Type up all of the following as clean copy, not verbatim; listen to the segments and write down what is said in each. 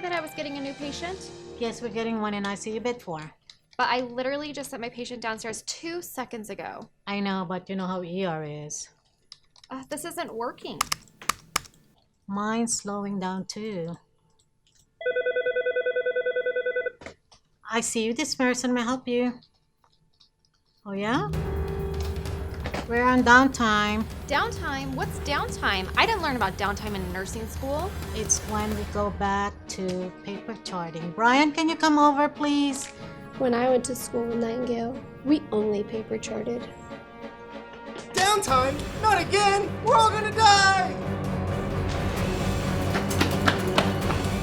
that I was getting a new patient? Yes, we're getting one in ICU bed 4. But I literally just sent my patient downstairs 2 seconds ago. I know, but you know how ER is. This isn't working. Mine's slowing down too. ICU, this person may help you. Oh yeah? We're on downtime. Downtime? What's downtime? I didn't learn about downtime in nursing school. It's when we go back to paper charting. Brian, can you come over, please? When I went to school in Nightingale, we only paper charted. Downtime? Not again! We're all gonna die!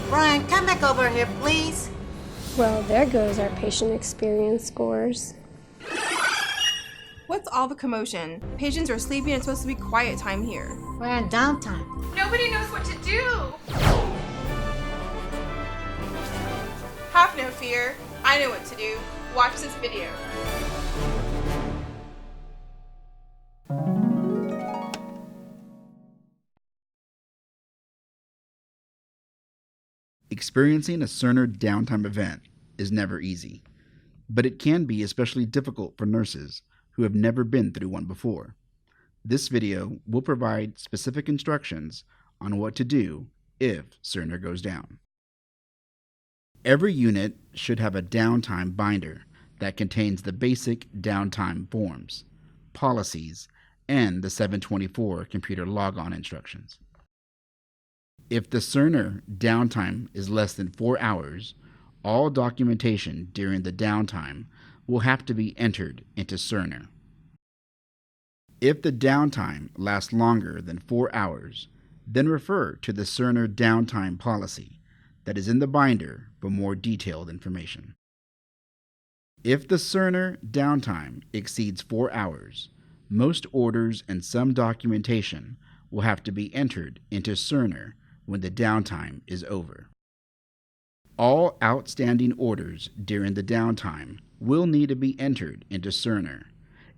Brian, come back over here, please. Well, there goes our patient experience scores. What's all the commotion? Patients are sleeping and it's supposed to be quiet time here. We're on downtime. Nobody knows what to do. Have no fear. I know what to do. Watch this video. Experiencing a Cerner downtime event is never easy, but it can be especially difficult for nurses who have never been through one before. This video will provide specific instructions on what to do if Cerner goes down. Every unit should have a downtime binder that contains the basic downtime forms, policies, and the 724 computer logon instructions. If the Cerner downtime is less than 4 hours, all documentation during the downtime will have to be entered into Cerner. If the downtime lasts longer than 4 hours, then refer to the Cerner downtime policy that is in the binder for more detailed information. If the Cerner downtime exceeds 4 hours, most orders and some documentation will have to be entered into Cerner when the downtime is over. All outstanding orders during the downtime will need to be entered into Cerner,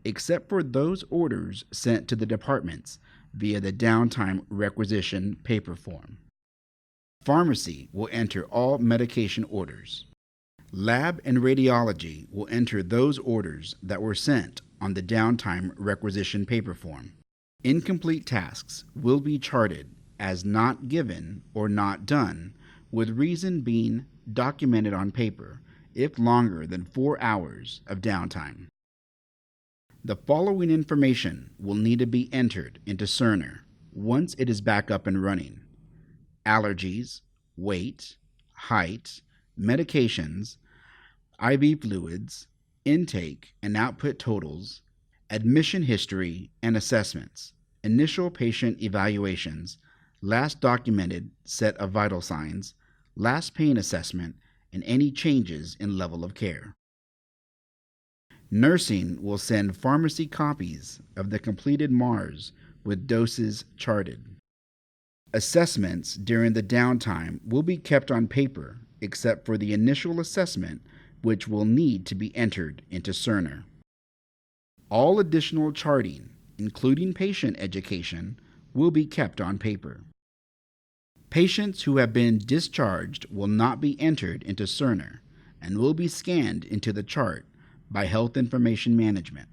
except for those orders sent to the departments via the downtime requisition paper form. Pharmacy will enter all medication orders. Lab and radiology will enter those orders that were sent on the downtime requisition paper form. Incomplete tasks will be charted as not given or not done, with reason being documented on paper if longer than 4 hours of downtime. The following information will need to be entered into Cerner once it is back up and running: allergies, weight, height, medications, IV fluids, intake and output totals, admission history and assessments, initial patient evaluations, last documented set of vital signs, last pain assessment, and any changes in level of care. Nursing will send pharmacy copies of the completed MARS with doses charted. Assessments during the downtime will be kept on paper except for the initial assessment, which will need to be entered into Cerner. All additional charting, including patient education, will be kept on paper. Patients who have been discharged will not be entered into Cerner and will be scanned into the chart by Health Information Management.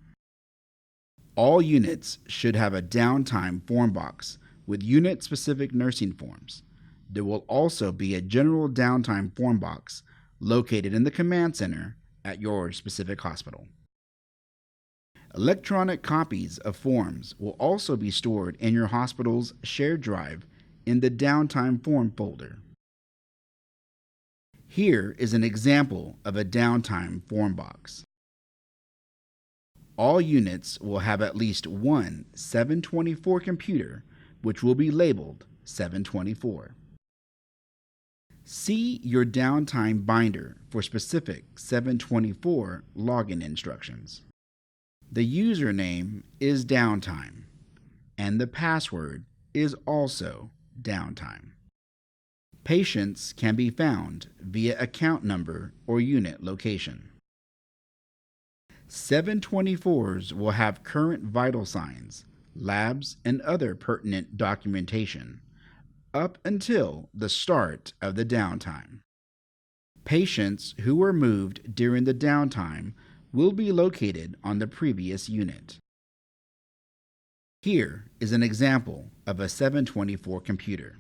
All units should have a downtime form box with unit-specific nursing forms. There will also be a general downtime form box located in the command center at your specific hospital. Electronic copies of forms will also be stored in your hospital's shared drive in the downtime form folder. Here is an example of a downtime form box. All units will have at least one 724 computer, which will be labeled 724. See your downtime binder for specific 724 login instructions. The username is downtime, and the password is also downtime. Patients can be found via account number or unit location. 724s will have current vital signs, labs, and other pertinent documentation, up until the start of the downtime. Patients who were moved during the downtime will be located on the previous unit. Here is an example of a 724 computer.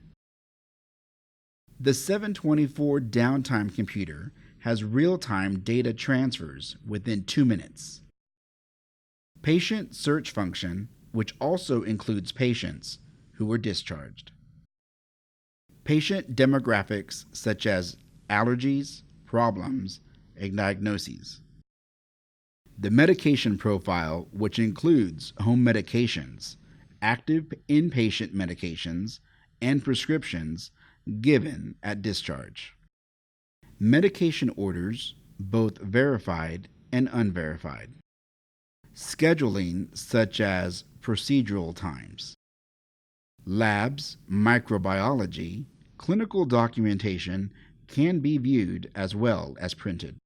The 724 downtime computer has real-time data transfers within 2 minutes. Patient search function, which also includes patients who were discharged. Patient demographics such as allergies, problems, and diagnoses. The medication profile, which includes home medications, active inpatient medications, and prescriptions given at discharge. Medication orders, both verified and unverified. Scheduling such as procedural times. Labs, microbiology, clinical documentation can be viewed as well as printed.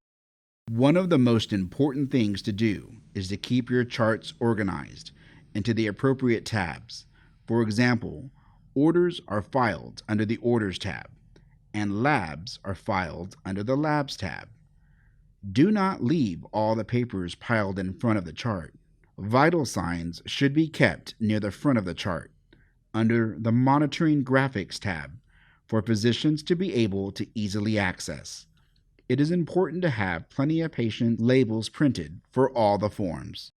One of the most important things to do is to keep your charts organized into the appropriate tabs. For example, orders are filed under the Orders tab, and labs are filed under the Labs tab. Do not leave all the papers piled in front of the chart. Vital signs should be kept near the front of the chart, under the Monitoring Graphics tab, for physicians to be able to easily access. It is important to have plenty of patient labels printed for all the forms.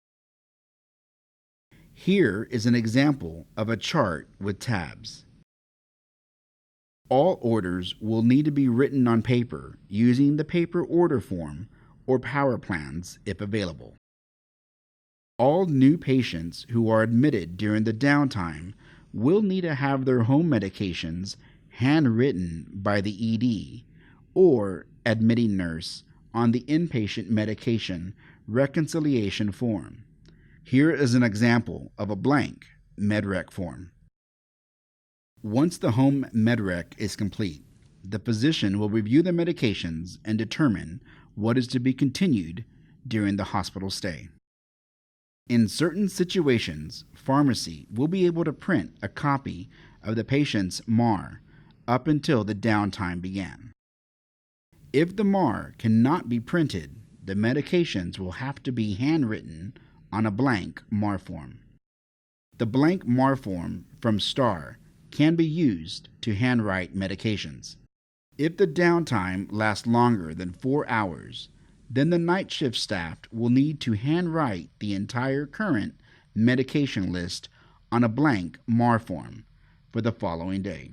Here is an example of a chart with tabs. All orders will need to be written on paper using the paper order form or power plans if available. All new patients who are admitted during the downtime will need to have their home medications handwritten by the ED or admitting nurse on the inpatient medication reconciliation form. Here is an example of a blank MedRec form. Once the home MedRec is complete, the physician will review the medications and determine what is to be continued during the hospital stay. In certain situations, pharmacy will be able to print a copy of the patient's MAR up until the downtime began. If the MAR cannot be printed, the medications will have to be handwritten on a blank MAR form. The blank MAR form from STAR can be used to handwrite medications. If the downtime lasts longer than 4 hours, then the night shift staff will need to handwrite the entire current medication list on a blank MAR form for the following day.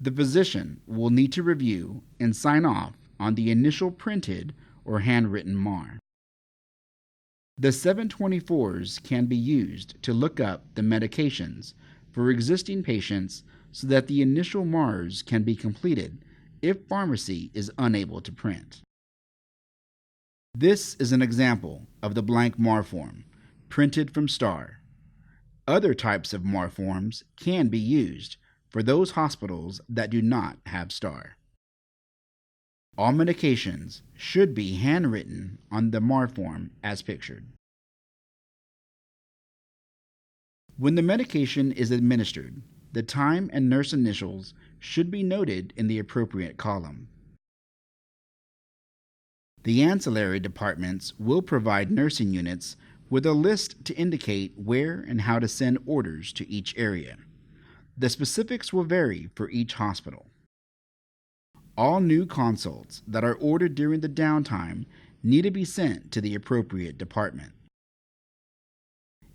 The physician will need to review and sign off on the initial printed or handwritten MAR. The 724s can be used to look up the medications for existing patients so that the initial MARs can be completed if pharmacy is unable to print. This is an example of the blank MAR form, printed from STAR. Other types of MAR forms can be used for those hospitals that do not have STAR. All medications should be handwritten on the MAR form as pictured. When the medication is administered, the time and nurse initials should be noted in the appropriate column. The ancillary departments will provide nursing units with a list to indicate where and how to send orders to each area. The specifics will vary for each hospital. All new consults that are ordered during the downtime need to be sent to the appropriate department.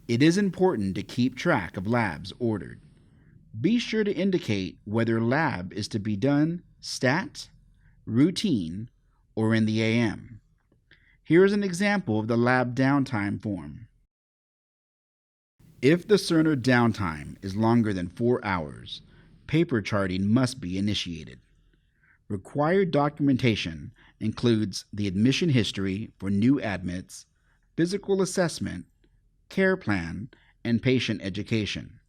It is important to keep track of labs ordered. Be sure to indicate whether lab is to be done stat, routine, or in the AM. Here is an example of the lab downtime form. If the Cerner downtime is longer than 4 hours, paper charting must be initiated. Required documentation includes the admission history for new admits, physical assessment, care plan, and patient education.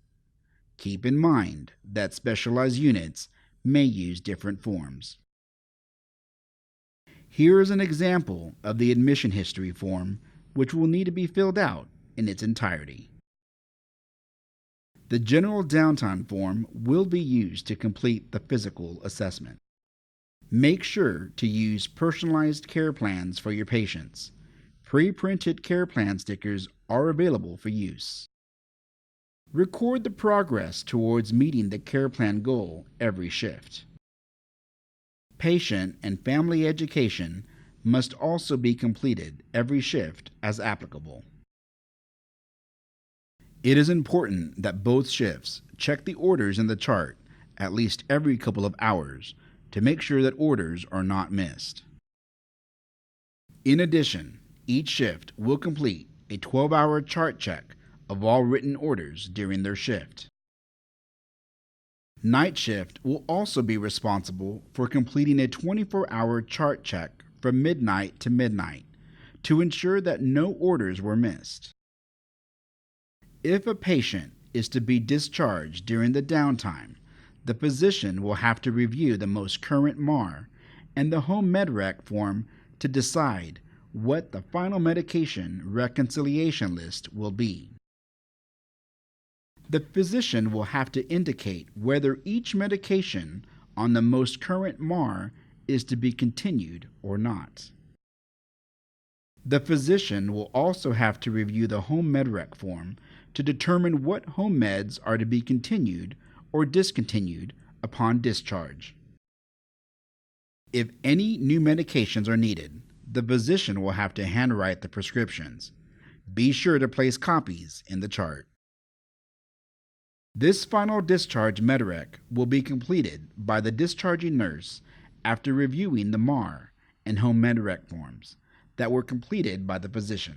Keep in mind that specialized units may use different forms. Here is an example of the admission history form, which will need to be filled out in its entirety. The general downtime form will be used to complete the physical assessment. Make sure to use personalized care plans for your patients. Pre-printed care plan stickers are available for use. Record the progress towards meeting the care plan goal every shift. Patient and family education must also be completed every shift as applicable. It is important that both shifts check the orders in the chart at least every couple of hours to make sure that orders are not missed. In addition, each shift will complete a 12-hour chart check of all written orders during their shift. Night shift will also be responsible for completing a 24-hour chart check from midnight to midnight to ensure that no orders were missed. If a patient is to be discharged during the downtime, the physician will have to review the most current MAR and the home medrec form to decide what the final medication reconciliation list will be. The physician will have to indicate whether each medication on the most current MAR is to be continued or not. The physician will also have to review the home medrec form to determine what home meds are to be continued or discontinued upon discharge. If any new medications are needed, the physician will have to handwrite the prescriptions. Be sure to place copies in the chart. This final discharge medrec will be completed by the discharging nurse after reviewing the MAR and home medrec forms that were completed by the physician.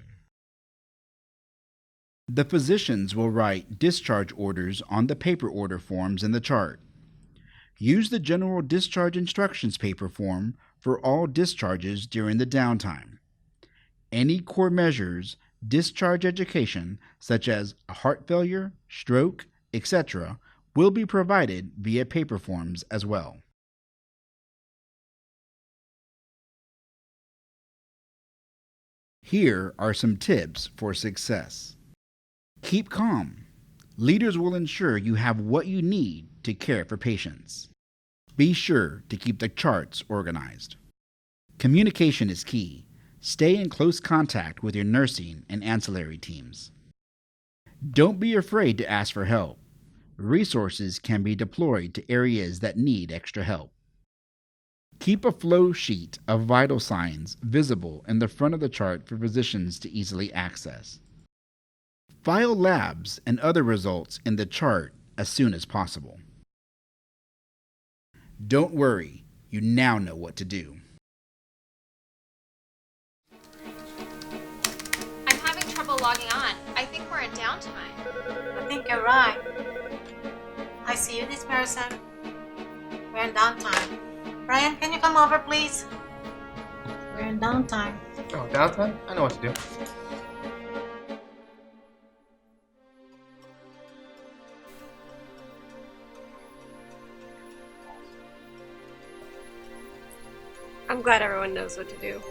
The physicians will write discharge orders on the paper order forms in the chart. Use the General Discharge Instructions paper form for all discharges during the downtime. Any core measures, discharge education, such as heart failure, stroke, etc., will be provided via paper forms as well. Here are some tips for success. Keep calm. Leaders will ensure you have what you need to care for patients. Be sure to keep the charts organized. Communication is key. Stay in close contact with your nursing and ancillary teams. Don't be afraid to ask for help. Resources can be deployed to areas that need extra help. Keep a flow sheet of vital signs visible in the front of the chart for physicians to easily access. File labs and other results in the chart as soon as possible. Don't worry, you now know what to do. I'm having trouble logging on. I think we're in downtime. I think you're right. I see you, this person. We're in downtime. Brian, can you come over, please? We're in downtime. Oh, downtime? I know what to do. I'm glad everyone knows what to do.